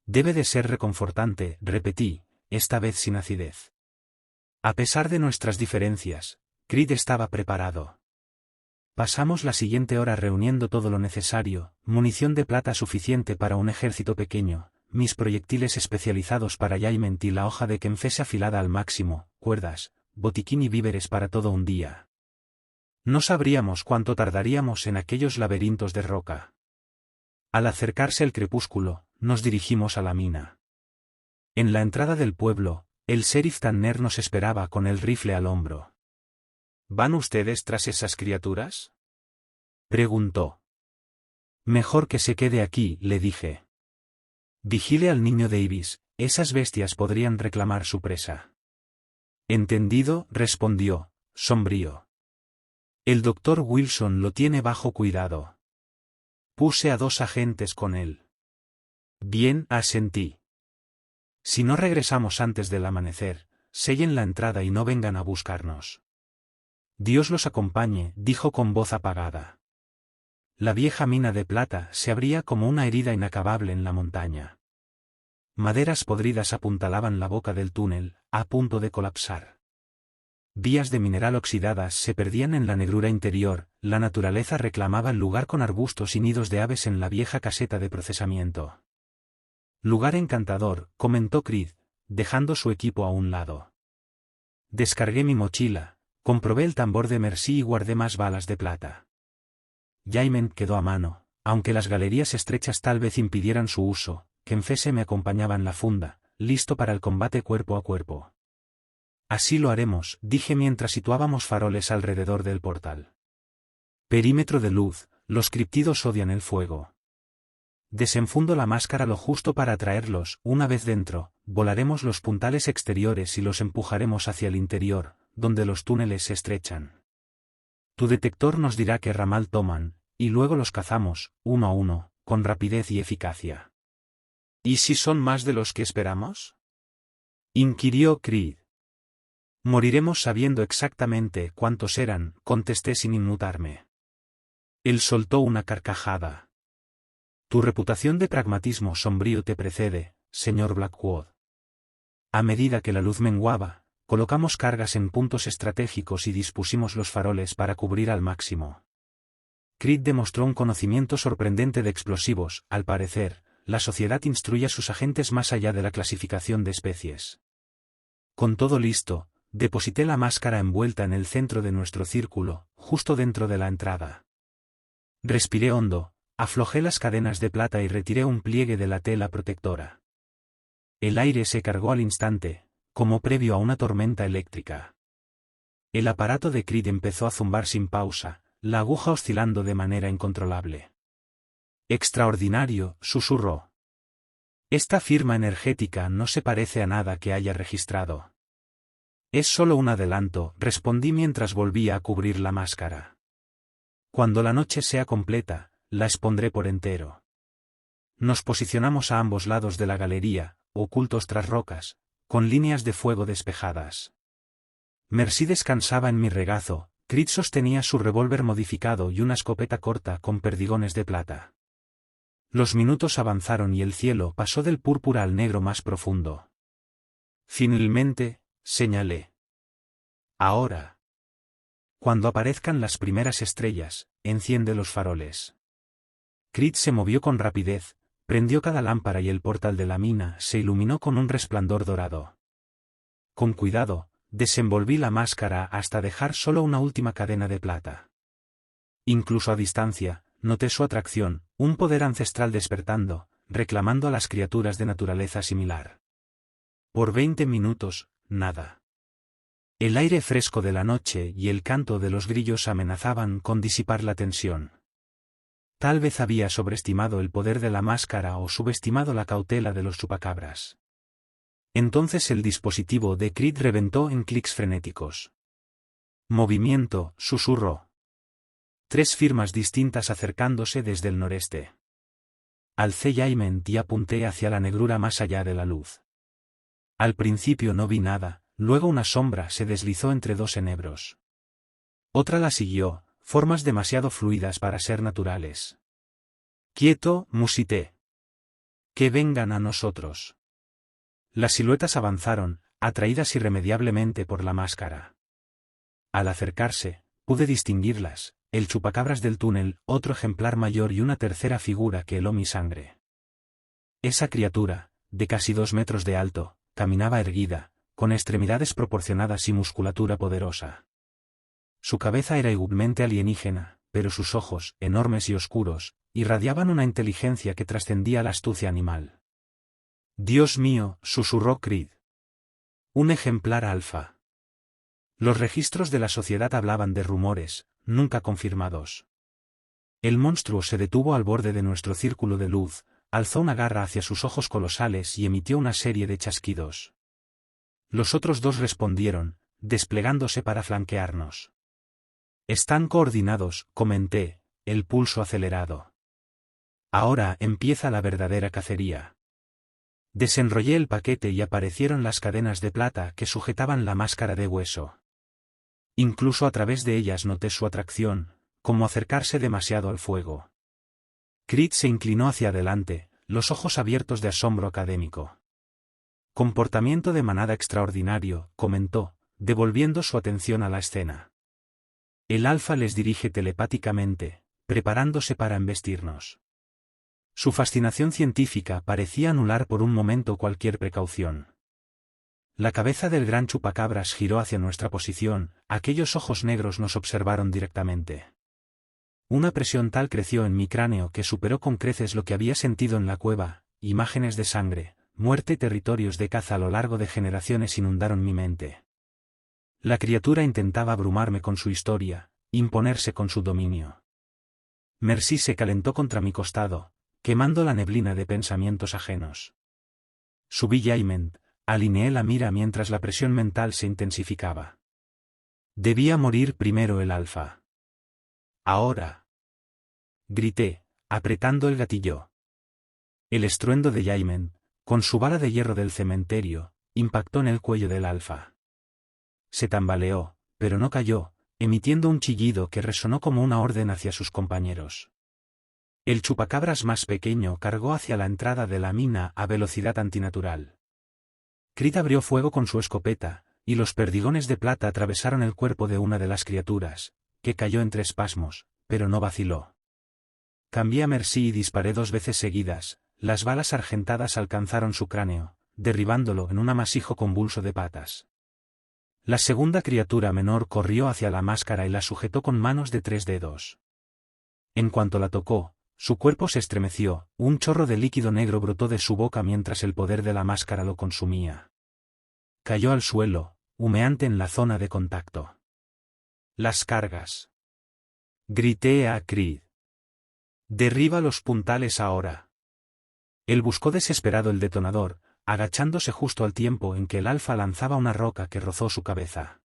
A: Debe de ser reconfortante, repetí, esta vez sin acidez. A pesar de nuestras diferencias, Creed estaba preparado. Pasamos la siguiente hora reuniendo todo lo necesario, munición de plata suficiente para un ejército pequeño, mis proyectiles especializados para Yaiment y la hoja de Kenfese afilada al máximo, cuerdas, botiquín y víveres para todo un día. No sabríamos cuánto tardaríamos en aquellos laberintos de roca. Al acercarse el crepúsculo, nos dirigimos a la mina. En la entrada del pueblo, el sheriff Tanner nos esperaba con el rifle al hombro. ¿Van ustedes tras esas criaturas? Preguntó. Mejor que se quede aquí, le dije. Vigile al niño Davis, esas bestias podrían reclamar su presa. Entendido, respondió, sombrío. El doctor Wilson lo tiene bajo cuidado. Puse a 2 agentes con él. Bien, asentí. Si no regresamos antes del amanecer, sellen la entrada y no vengan a buscarnos. Dios los acompañe, dijo con voz apagada. La vieja mina de plata se abría como una herida inacabable en la montaña. Maderas podridas apuntalaban la boca del túnel, a punto de colapsar. Vías de mineral oxidadas se perdían en la negrura interior, la naturaleza reclamaba el lugar con arbustos y nidos de aves en la vieja caseta de procesamiento. Lugar encantador, comentó Creed, dejando su equipo a un lado. Descargué mi mochila, comprobé el tambor de Merci y guardé más balas de plata. Yaiment quedó a mano, aunque las galerías estrechas tal vez impidieran su uso, Kenfese me acompañaba en la funda, listo para el combate cuerpo a cuerpo. Así lo haremos, dije mientras situábamos faroles alrededor del portal. Perímetro de luz, los criptidos odian el fuego. Desenfundo la máscara lo justo para atraerlos. Una vez dentro, volaremos los puntales exteriores y los empujaremos hacia el interior, donde los túneles se estrechan. Tu detector nos dirá qué ramal toman, y luego los cazamos, uno a uno, con rapidez y eficacia.
B: ¿Y si son más de los que esperamos?,
A: inquirió Creed. Moriremos sabiendo exactamente cuántos eran, contesté sin inmutarme. Él soltó una carcajada. Tu reputación de pragmatismo sombrío te precede, señor Blackwood. A medida que la luz menguaba, colocamos cargas en puntos estratégicos y dispusimos los faroles para cubrir al máximo. Creed demostró un conocimiento sorprendente de explosivos. Al parecer, la sociedad instruye a sus agentes más allá de la clasificación de especies. Con todo listo, deposité la máscara envuelta en el centro de nuestro círculo, justo dentro de la entrada. Respiré hondo, aflojé las cadenas de plata y retiré un pliegue de la tela protectora. El aire se cargó al instante, como previo a una tormenta eléctrica. El aparato de Creed empezó a zumbar sin pausa, la aguja oscilando de manera incontrolable. Extraordinario, susurró. Esta firma energética no se parece a nada que haya registrado. Es solo un adelanto, respondí mientras volvía a cubrir la máscara. Cuando la noche sea completa, la expondré por entero. Nos posicionamos a ambos lados de la galería, ocultos tras rocas, con líneas de fuego despejadas. Mercy descansaba en mi regazo. Creed sostenía su revólver modificado y una escopeta corta con perdigones de plata. Los minutos avanzaron y el cielo pasó del púrpura al negro más profundo. Finalmente, señalé. Ahora. Cuando aparezcan las primeras estrellas, enciende los faroles. Creed se movió con rapidez, prendió cada lámpara y el portal de la mina se iluminó con un resplandor dorado. Con cuidado, desenvolví la máscara hasta dejar solo una última cadena de plata. Incluso a distancia, noté su atracción, un poder ancestral despertando, reclamando a las criaturas de naturaleza similar. Por 20 minutos, nada. El aire fresco de la noche y el canto de los grillos amenazaban con disipar la tensión. Tal vez había sobreestimado el poder de la máscara o subestimado la cautela de los chupacabras. Entonces el dispositivo de Creed reventó en clics frenéticos. Movimiento, susurró. 3 firmas distintas acercándose desde el noreste. Alcé Jayment y apunté hacia la negrura más allá de la luz. Al principio no vi nada, luego una sombra se deslizó entre 2 enebros. Otra la siguió, formas demasiado fluidas para ser naturales. Quieto, musité. Que vengan a nosotros. Las siluetas avanzaron, atraídas irremediablemente por la máscara. Al acercarse, pude distinguirlas, el chupacabras del túnel, otro ejemplar mayor y una tercera figura que heló mi sangre. Esa criatura, de casi 2 metros de alto, caminaba erguida, con extremidades proporcionadas y musculatura poderosa. Su cabeza era igualmente alienígena, pero sus ojos, enormes y oscuros, irradiaban una inteligencia que trascendía la astucia animal. Dios mío, susurró Creed. Un ejemplar alfa. Los registros de la sociedad hablaban de rumores, nunca confirmados. El monstruo se detuvo al borde de nuestro círculo de luz, alzó una garra hacia sus ojos colosales y emitió una serie de chasquidos. Los otros 2 respondieron, desplegándose para flanquearnos. Están coordinados, comenté, el pulso acelerado. Ahora empieza la verdadera cacería. Desenrollé el paquete y aparecieron las cadenas de plata que sujetaban la máscara de hueso. Incluso a través de ellas noté su atracción, como acercarse demasiado al fuego. Creed se inclinó hacia adelante, los ojos abiertos de asombro académico. Comportamiento de manada extraordinario, comentó, devolviendo su atención a la escena. El alfa les dirige telepáticamente, preparándose para embestirnos. Su fascinación científica parecía anular por un momento cualquier precaución. La cabeza del gran chupacabras giró hacia nuestra posición, aquellos ojos negros nos observaron directamente. Una presión tal creció en mi cráneo que superó con creces lo que había sentido en la cueva, imágenes de sangre, muerte y territorios de caza a lo largo de generaciones inundaron mi mente. La criatura intentaba abrumarme con su historia, imponerse con su dominio. Mercy se calentó contra mi costado, quemando la neblina de pensamientos ajenos. Subí Jayment, alineé la mira mientras la presión mental se intensificaba. Debía morir primero el alfa. Ahora. Grité, apretando el gatillo. El estruendo de Jayment, con su vara de hierro del cementerio, impactó en el cuello del alfa. Se tambaleó, pero no cayó, emitiendo un chillido que resonó como una orden hacia sus compañeros. El chupacabras más pequeño cargó hacia la entrada de la mina a velocidad antinatural. Creed abrió fuego con su escopeta, y los perdigones de plata atravesaron el cuerpo de una de las criaturas, que cayó entre espasmos, pero no vaciló. Cambié a Mercy y disparé 2 veces seguidas, las balas argentadas alcanzaron su cráneo, derribándolo en un amasijo convulso de patas. La segunda criatura menor corrió hacia la máscara y la sujetó con manos de 3 dedos. En cuanto la tocó, su cuerpo se estremeció, un chorro de líquido negro brotó de su boca mientras el poder de la máscara lo consumía. Cayó al suelo, humeante en la zona de contacto. Las cargas. Grité a Creed. Derriba los puntales ahora. Él buscó desesperado el detonador, agachándose justo al tiempo en que el alfa lanzaba una roca que rozó su cabeza.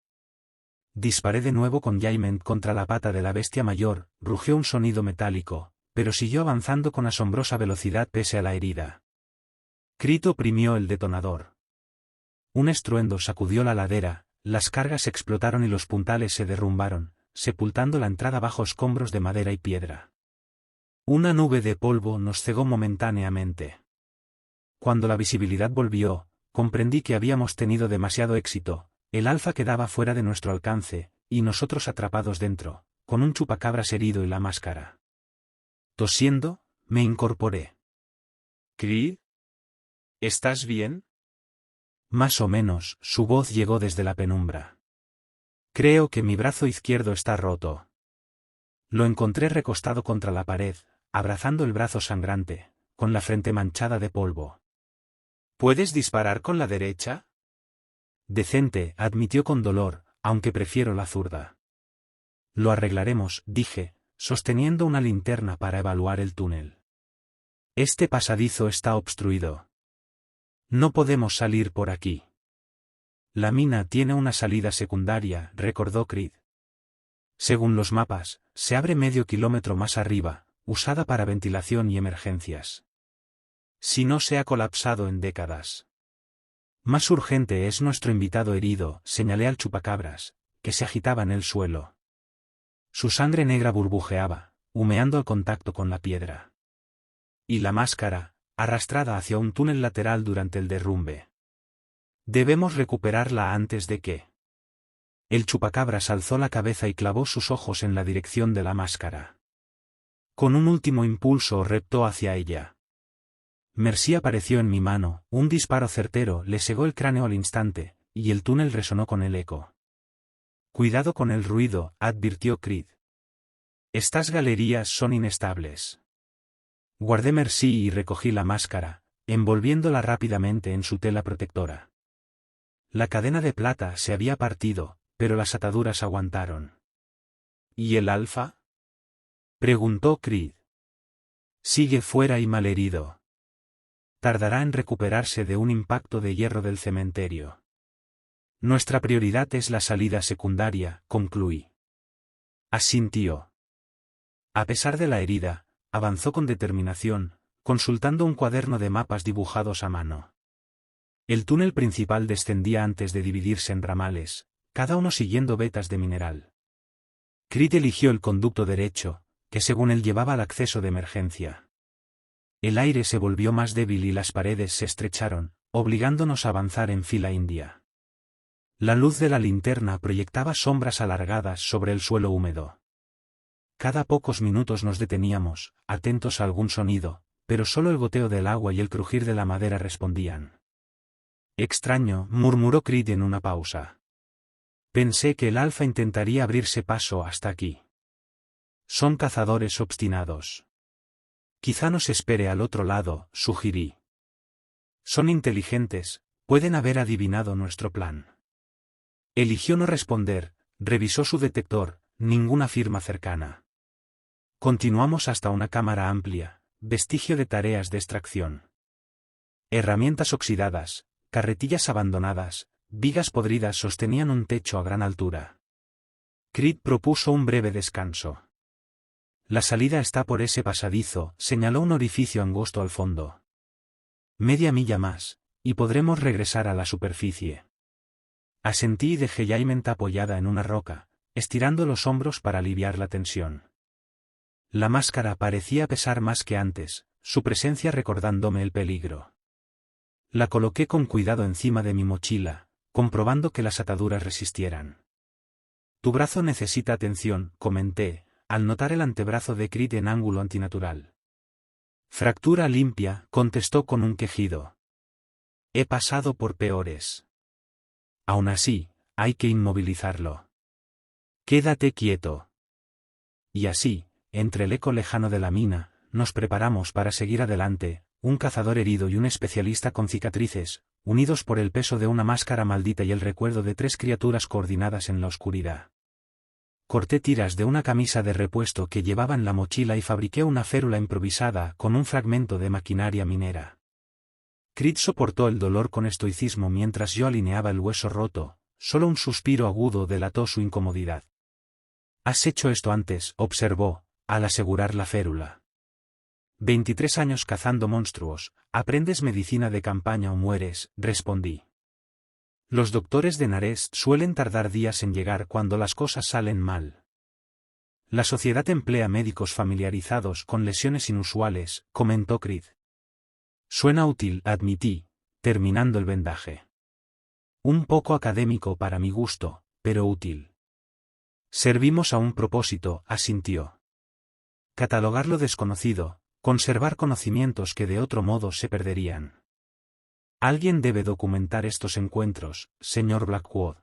A: Disparé de nuevo con Jayment contra la pata de la bestia mayor, rugió un sonido metálico, pero siguió avanzando con asombrosa velocidad pese a la herida. Creed oprimió el detonador. Un estruendo sacudió la ladera, las cargas explotaron y los puntales se derrumbaron, sepultando la entrada bajo escombros de madera y piedra. Una nube de polvo nos cegó momentáneamente. Cuando la visibilidad volvió, comprendí que habíamos tenido demasiado éxito, el alfa quedaba fuera de nuestro alcance, y nosotros atrapados dentro, con un chupacabras herido y la máscara. Tosiendo, me incorporé.
B: ¿Creed? ¿Estás bien?
A: Más o menos, su voz llegó desde la penumbra. Creo que mi brazo izquierdo está roto. Lo encontré recostado contra la pared, abrazando el brazo sangrante, con la frente manchada de polvo.
B: ¿Puedes disparar con la derecha?
A: Decente, admitió con dolor, aunque prefiero la zurda. Lo arreglaremos, dije, sosteniendo una linterna para evaluar el túnel. Este pasadizo está obstruido. No podemos salir por aquí. La mina tiene una salida secundaria, recordó Creed. Según los mapas, se abre medio kilómetro más arriba, usada para ventilación y emergencias. Si no se ha colapsado en décadas. Más urgente es nuestro invitado herido, señalé al chupacabras, que se agitaba en el suelo. Su sangre negra burbujeaba, humeando al contacto con la piedra. Y la máscara, arrastrada hacia un túnel lateral durante el derrumbe. Debemos recuperarla antes de que... El chupacabras alzó la cabeza y clavó sus ojos en la dirección de la máscara. Con un último impulso reptó hacia ella. Mercy apareció en mi mano, un disparo certero le segó el cráneo al instante, y el túnel resonó con el eco. Cuidado con el ruido, advirtió Creed. Estas galerías son inestables. Guardé Mercy y recogí la máscara, envolviéndola rápidamente en su tela protectora. La cadena de plata se había partido, pero las ataduras aguantaron.
B: ¿Y el alfa?
A: Preguntó Creed. Sigue fuera y malherido. Tardará en recuperarse de un impacto de hierro del cementerio. Nuestra prioridad es la salida secundaria, concluí. Asintió. A pesar de la herida, avanzó con determinación, consultando un cuaderno de mapas dibujados a mano. El túnel principal descendía antes de dividirse en ramales, cada uno siguiendo vetas de mineral. Creed eligió el conducto derecho, que según él llevaba al acceso de emergencia. El aire se volvió más débil y las paredes se estrecharon, obligándonos a avanzar en fila india. La luz de la linterna proyectaba sombras alargadas sobre el suelo húmedo. Cada pocos minutos nos deteníamos, atentos a algún sonido, pero solo el goteo del agua y el crujir de la madera respondían. Extraño, murmuró Creed en una pausa. Pensé que el alfa intentaría abrirse paso hasta aquí. Son cazadores obstinados. Quizá nos espere al otro lado, sugerí. Son inteligentes, pueden haber adivinado nuestro plan. Eligió no responder, revisó su detector, ninguna firma cercana. Continuamos hasta una cámara amplia, vestigio de tareas de extracción. Herramientas oxidadas, carretillas abandonadas, vigas podridas sostenían un techo a gran altura. Creed propuso un breve descanso. La salida está por ese pasadizo, señaló un orificio angosto al fondo. Media milla más, y podremos regresar a la superficie. Asentí y dejé Jayment apoyada en una roca, estirando los hombros para aliviar la tensión. La máscara parecía pesar más que antes, su presencia recordándome el peligro. La coloqué con cuidado encima de mi mochila, comprobando que las ataduras resistieran. Tu brazo necesita atención, comenté, al notar el antebrazo de Creed en ángulo antinatural. Fractura limpia, contestó con un quejido. He pasado por peores. Aún así, hay que inmovilizarlo. Quédate quieto. Y así, entre el eco lejano de la mina, nos preparamos para seguir adelante, un cazador herido y un especialista con cicatrices, unidos por el peso de una máscara maldita y el recuerdo de 3 criaturas coordinadas en la oscuridad. Corté tiras de una camisa de repuesto que llevaba en la mochila y fabriqué una férula improvisada con un fragmento de maquinaria minera. Creed soportó el dolor con estoicismo mientras yo alineaba el hueso roto, solo un suspiro agudo delató su incomodidad. «Has hecho esto antes», observó, al asegurar la férula. 23 años cazando monstruos, ¿aprendes medicina de campaña o mueres?, respondí. Los doctores de Narest suelen tardar días en llegar cuando las cosas salen mal. La sociedad emplea médicos familiarizados con lesiones inusuales, comentó Creed. Suena útil, admití, terminando el vendaje. Un poco académico para mi gusto, pero útil. Servimos a un propósito, asintió. Catalogar lo desconocido, conservar conocimientos que de otro modo se perderían. Alguien debe documentar estos encuentros, señor Blackwood.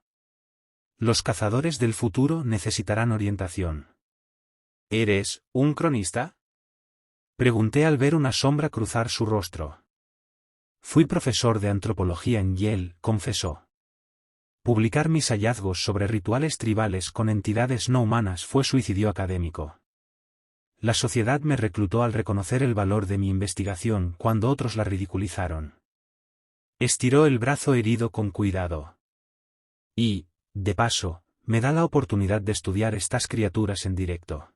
A: Los cazadores del futuro necesitarán orientación. ¿Eres un cronista?, pregunté al ver una sombra cruzar su rostro. Fui profesor de antropología en Yale, confesó. Publicar mis hallazgos sobre rituales tribales con entidades no humanas fue suicidio académico. La sociedad me reclutó al reconocer el valor de mi investigación cuando otros la ridiculizaron. Estiró el brazo herido con cuidado. Y, de paso, me da la oportunidad de estudiar estas criaturas en directo.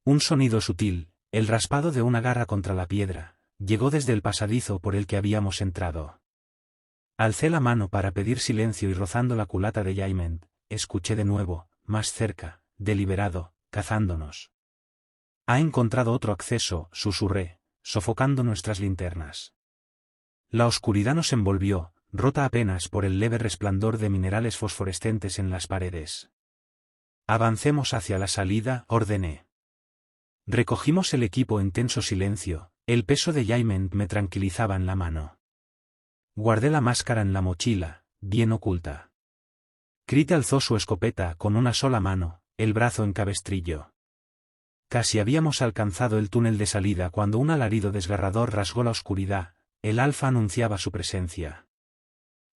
A: Un sonido sutil, el raspado de una garra contra la piedra, llegó desde el pasadizo por el que habíamos entrado. Alcé la mano para pedir silencio y rozando la culata de Jayment, escuché de nuevo, más cerca, deliberado, cazándonos. Ha encontrado otro acceso, susurré, sofocando nuestras linternas. La oscuridad nos envolvió, rota apenas por el leve resplandor de minerales fosforescentes en las paredes. Avancemos hacia la salida, ordené. Recogimos el equipo en tenso silencio, el peso de Jayment me tranquilizaba en la mano. Guardé la máscara en la mochila, bien oculta. Creed alzó su escopeta con una sola mano, el brazo en cabestrillo. Casi habíamos alcanzado el túnel de salida cuando un alarido desgarrador rasgó la oscuridad, el alfa anunciaba su presencia.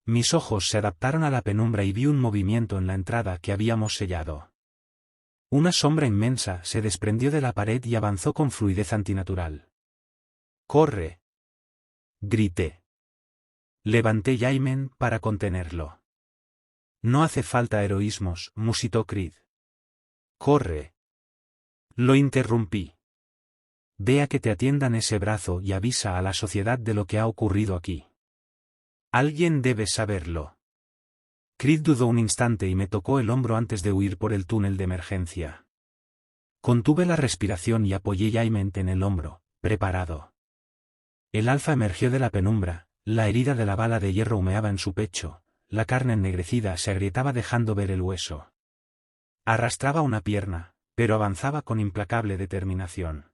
A: Mis ojos se adaptaron a la penumbra y vi un movimiento en la entrada que habíamos sellado. Una sombra inmensa se desprendió de la pared y avanzó con fluidez antinatural. ¡Corre!, grité. Levanté Jayment para contenerlo. No hace falta heroísmos, musitó Creed. ¡Corre! Lo interrumpí. Ve a que te atiendan ese brazo y avisa a la sociedad de lo que ha ocurrido aquí. Alguien debe saberlo. Creed dudó un instante y me tocó el hombro antes de huir por el túnel de emergencia. Contuve la respiración y apoyé Jayment en el hombro, preparado. El alfa emergió de la penumbra, la herida de la bala de hierro humeaba en su pecho, la carne ennegrecida se agrietaba dejando ver el hueso. Arrastraba una pierna, pero avanzaba con implacable determinación.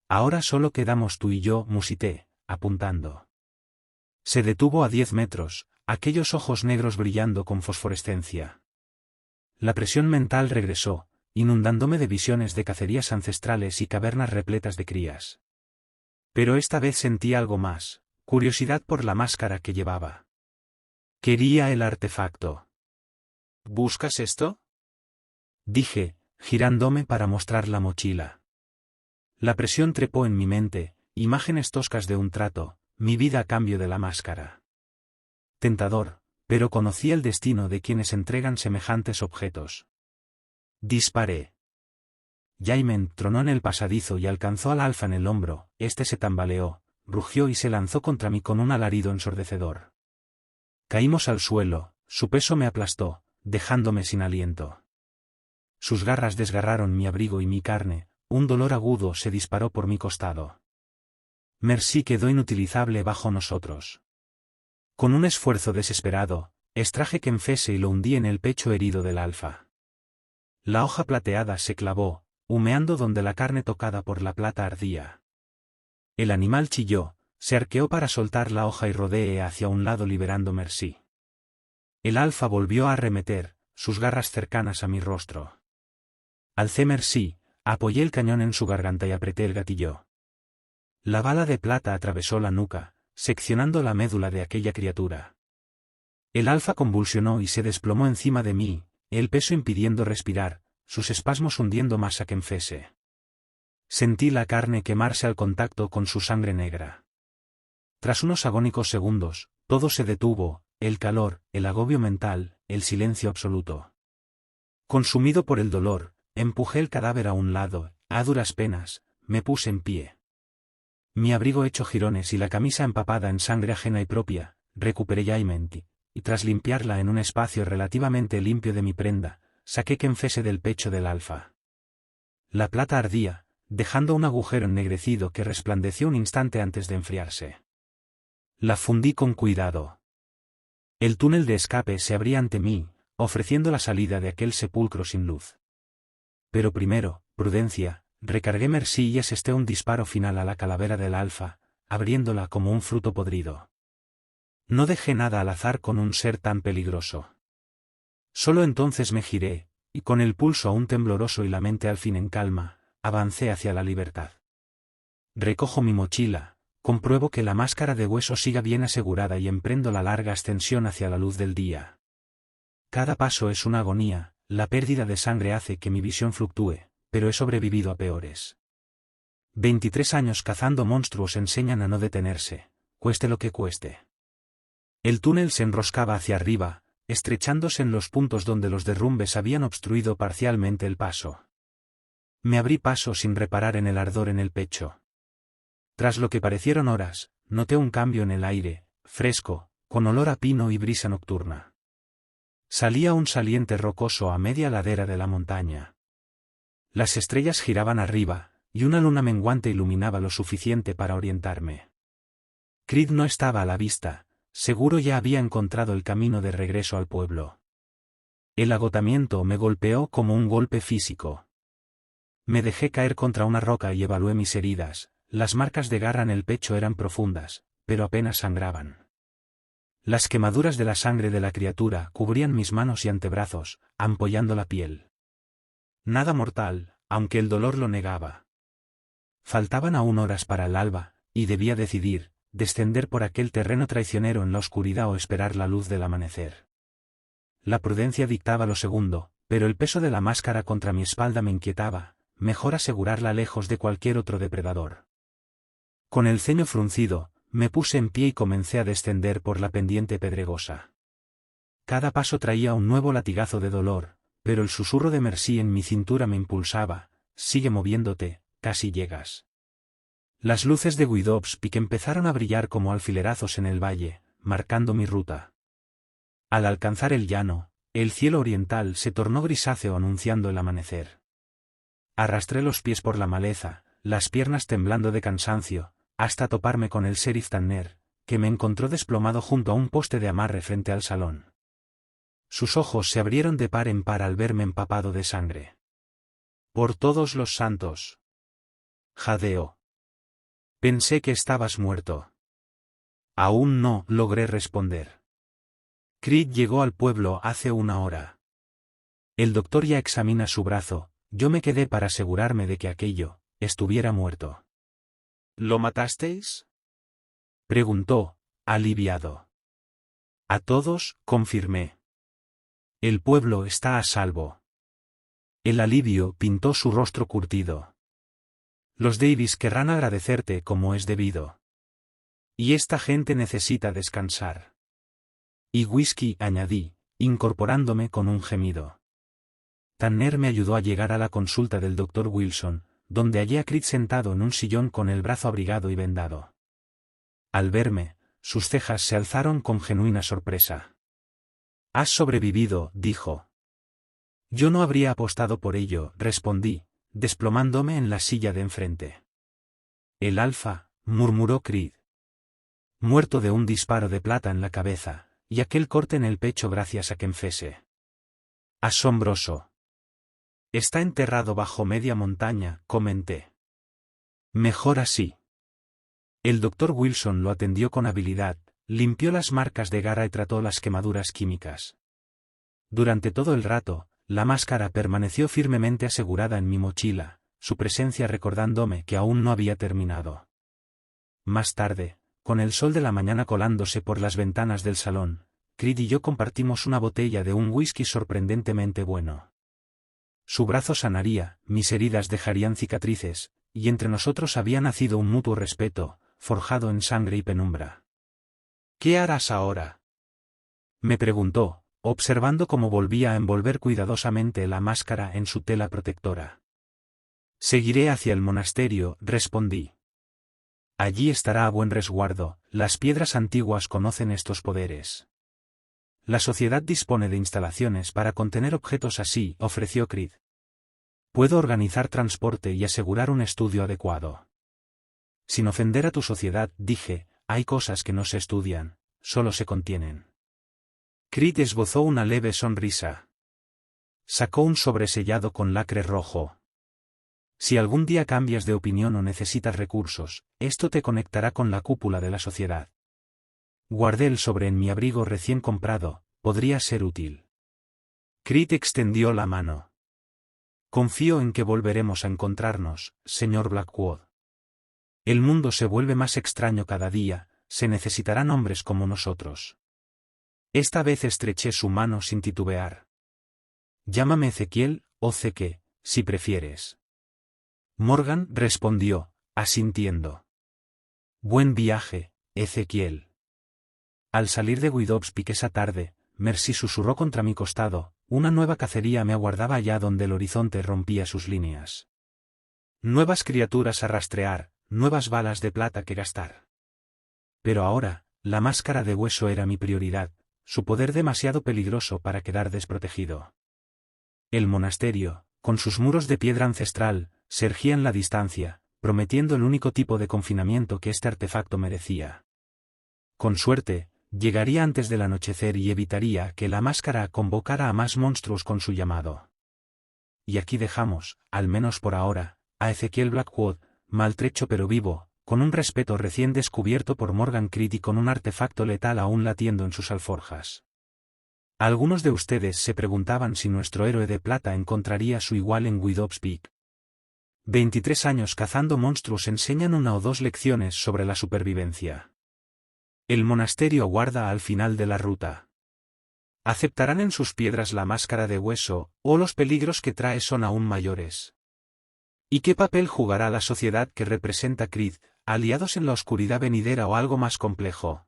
A: Ahora solo quedamos tú y yo, musité, apuntando. Se detuvo a 10 metros, aquellos ojos negros brillando con fosforescencia. La presión mental regresó, inundándome de visiones de cacerías ancestrales y cavernas repletas de crías. Pero esta vez sentí algo más, curiosidad por la máscara que llevaba. Quería el artefacto. ¿Buscas esto?, dije, girándome para mostrar la mochila. La presión trepó en mi mente, imágenes toscas de un trato, mi vida a cambio de la máscara. Tentador, pero conocía el destino de quienes entregan semejantes objetos. Disparé. Jaimen tronó en el pasadizo y alcanzó al alfa en el hombro, este se tambaleó, rugió y se lanzó contra mí con un alarido ensordecedor. Caímos al suelo, su peso me aplastó, dejándome sin aliento. Sus garras desgarraron mi abrigo y mi carne, un dolor agudo se disparó por mi costado. Mercy quedó inutilizable bajo nosotros. Con un esfuerzo desesperado, extraje Kenfese y lo hundí en el pecho herido del alfa. La hoja plateada se clavó, humeando donde la carne tocada por la plata ardía. El animal chilló, se arqueó para soltar la hoja y rodeé hacia un lado liberando Mercy. El alfa volvió a arremeter, sus garras cercanas a mi rostro. Alcé Mercy, apoyé el cañón en su garganta y apreté el gatillo. La bala de plata atravesó la nuca, seccionando la médula de aquella criatura. El alfa convulsionó y se desplomó encima de mí, el peso impidiendo respirar, sus espasmos hundiendo más a Kenfese. Sentí la carne quemarse al contacto con su sangre negra. Tras unos agónicos segundos, todo se detuvo, el calor, el agobio mental, el silencio absoluto. Consumido por el dolor, empujé el cadáver a un lado, a duras penas, me puse en pie. Mi abrigo hecho jirones y la camisa empapada en sangre ajena y propia, recuperé Jaimen y tras limpiarla en un espacio relativamente limpio de mi prenda, saqué Kenfese del pecho del alfa. La plata ardía, dejando un agujero ennegrecido que resplandeció un instante antes de enfriarse. La fundí con cuidado. El túnel de escape se abría ante mí, ofreciendo la salida de aquel sepulcro sin luz. Pero primero, prudencia, recargué Mercy y asesté un disparo final a la calavera del alfa, abriéndola como un fruto podrido. No dejé nada al azar con un ser tan peligroso. Solo entonces me giré, y con el pulso aún tembloroso y la mente al fin en calma, avancé hacia la libertad. Recojo mi mochila, compruebo que la máscara de hueso siga bien asegurada y emprendo la larga ascensión hacia la luz del día. Cada paso es una agonía, la pérdida de sangre hace que mi visión fluctúe, pero he sobrevivido a peores. 23 años cazando monstruos enseñan a no detenerse, cueste lo que cueste. El túnel se enroscaba hacia arriba, estrechándose en los puntos donde los derrumbes habían obstruido parcialmente el paso. Me abrí paso sin reparar en el ardor en el pecho. Tras lo que parecieron horas, noté un cambio en el aire, fresco, con olor a pino y brisa nocturna. Salía un saliente rocoso a media ladera de la montaña. Las estrellas giraban arriba, y una luna menguante iluminaba lo suficiente para orientarme. Creed no estaba a la vista, seguro ya había encontrado el camino de regreso al pueblo. El agotamiento me golpeó como un golpe físico. Me dejé caer contra una roca y evalué mis heridas, las marcas de garra en el pecho eran profundas, pero apenas sangraban. Las quemaduras de la sangre de la criatura cubrían mis manos y antebrazos, ampollando la piel. Nada mortal, aunque el dolor lo negaba. Faltaban aún horas para el alba, y debía decidir, descender por aquel terreno traicionero en la oscuridad o esperar la luz del amanecer. La prudencia dictaba lo segundo, pero el peso de la máscara contra mi espalda me inquietaba, mejor asegurarla lejos de cualquier otro depredador. Con el ceño fruncido, me puse en pie y comencé a descender por la pendiente pedregosa. Cada paso traía un nuevo latigazo de dolor, pero el susurro de Mercy en mi cintura me impulsaba, sigue moviéndote, casi llegas. Las luces de Widowspeak empezaron a brillar como alfilerazos en el valle, marcando mi ruta. Al alcanzar el llano, el cielo oriental se tornó grisáceo anunciando el amanecer. Arrastré los pies por la maleza, las piernas temblando de cansancio, hasta toparme con el sheriff Tanner, que me encontró desplomado junto a un poste de amarre frente al salón. Sus ojos se abrieron de par en par al verme empapado de sangre. «Por todos los santos», jadeó. «Pensé que estabas muerto». «Aún no», logré responder. «Creed llegó al pueblo hace una hora. El doctor ya examina su brazo, yo me quedé para asegurarme de que aquello estuviera muerto». «¿Lo matasteis?», preguntó, aliviado. «A todos», confirmé. «El pueblo está a salvo». El alivio pintó su rostro curtido. Los Davis querrán agradecerte como es debido. Y esta gente necesita descansar. Y whisky, añadí, incorporándome con un gemido. Tanner me ayudó a llegar a la consulta del Dr. Wilson, donde hallé a Creed sentado en un sillón con el brazo abrigado y vendado. Al verme, sus cejas se alzaron con genuina sorpresa. «Has sobrevivido», dijo. «Yo no habría apostado por ello», respondí, desplomándome en la silla de enfrente. «El Alfa», murmuró Creed. «Muerto de un disparo de plata en la cabeza, y aquel corte en el pecho gracias a Kempfese. Asombroso. Está enterrado bajo media montaña», comenté. «Mejor así». El Dr. Wilson lo atendió con habilidad, limpió las marcas de garra y trató las quemaduras químicas. Durante todo el rato, la máscara permaneció firmemente asegurada en mi mochila, su presencia recordándome que aún no había terminado. Más tarde, con el sol de la mañana colándose por las ventanas del salón, Creed y yo compartimos una botella de un whisky sorprendentemente bueno. Su brazo sanaría, mis heridas dejarían cicatrices, y entre nosotros había nacido un mutuo respeto, forjado en sangre y penumbra. «¿Qué harás ahora?», me preguntó, observando cómo volvía a envolver cuidadosamente la máscara en su tela protectora. «Seguiré hacia el monasterio», respondí. «Allí estará a buen resguardo, las piedras antiguas conocen estos poderes». «La sociedad dispone de instalaciones para contener objetos así», ofreció Creed. «Puedo organizar transporte y asegurar un estudio adecuado». «Sin ofender a tu sociedad», dije, «hay cosas que no se estudian, solo se contienen». Creed esbozó una leve sonrisa. Sacó un sobresellado con lacre rojo. «Si algún día cambias de opinión o necesitas recursos, esto te conectará con la cúpula de la sociedad». Guardé el sobre en mi abrigo recién comprado, podría ser útil. Creed extendió la mano. «Confío en que volveremos a encontrarnos, señor Blackwood. El mundo se vuelve más extraño cada día, se necesitarán hombres como nosotros». Esta vez estreché su mano sin titubear. «Llámame Ezequiel, o Zeke, si prefieres». Morgan respondió, asintiendo. «Buen viaje, Ezequiel». Al salir de Widow's esa tarde, Mercy susurró contra mi costado, una nueva cacería me aguardaba allá donde el horizonte rompía sus líneas. Nuevas criaturas a rastrear, nuevas balas de plata que gastar. Pero ahora, la máscara de hueso era mi prioridad, su poder demasiado peligroso para quedar desprotegido. El monasterio, con sus muros de piedra ancestral, se erguía en la distancia, prometiendo el único tipo de confinamiento que este artefacto merecía. Con suerte, llegaría antes del anochecer y evitaría que la máscara convocara a más monstruos con su llamado. Y aquí dejamos, al menos por ahora, a Ezequiel Blackwood, maltrecho pero vivo, con un respeto recién descubierto por Morgan Creed y con un artefacto letal aún latiendo en sus alforjas. Algunos de ustedes se preguntaban si nuestro héroe de plata encontraría su igual en Widow's Peak. 23 años cazando monstruos enseñan una o dos lecciones sobre la supervivencia. El monasterio aguarda al final de la ruta. ¿Aceptarán en sus piedras la máscara de hueso, o los peligros que trae son aún mayores? ¿Y qué papel jugará la sociedad que representa Creed, aliados en la oscuridad venidera o algo más complejo?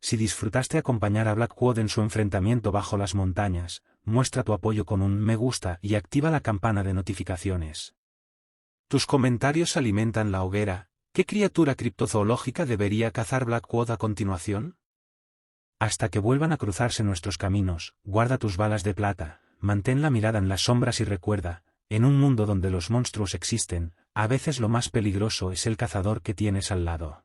A: Si disfrutaste acompañar a Blackwood en su enfrentamiento bajo las montañas, muestra tu apoyo con un me gusta y activa la campana de notificaciones. Tus comentarios alimentan la hoguera. ¿Qué criatura criptozoológica debería cazar Blackwood a continuación? Hasta que vuelvan a cruzarse nuestros caminos, guarda tus balas de plata, mantén la mirada en las sombras y recuerda, en un mundo donde los monstruos existen, a veces lo más peligroso es el cazador que tienes al lado.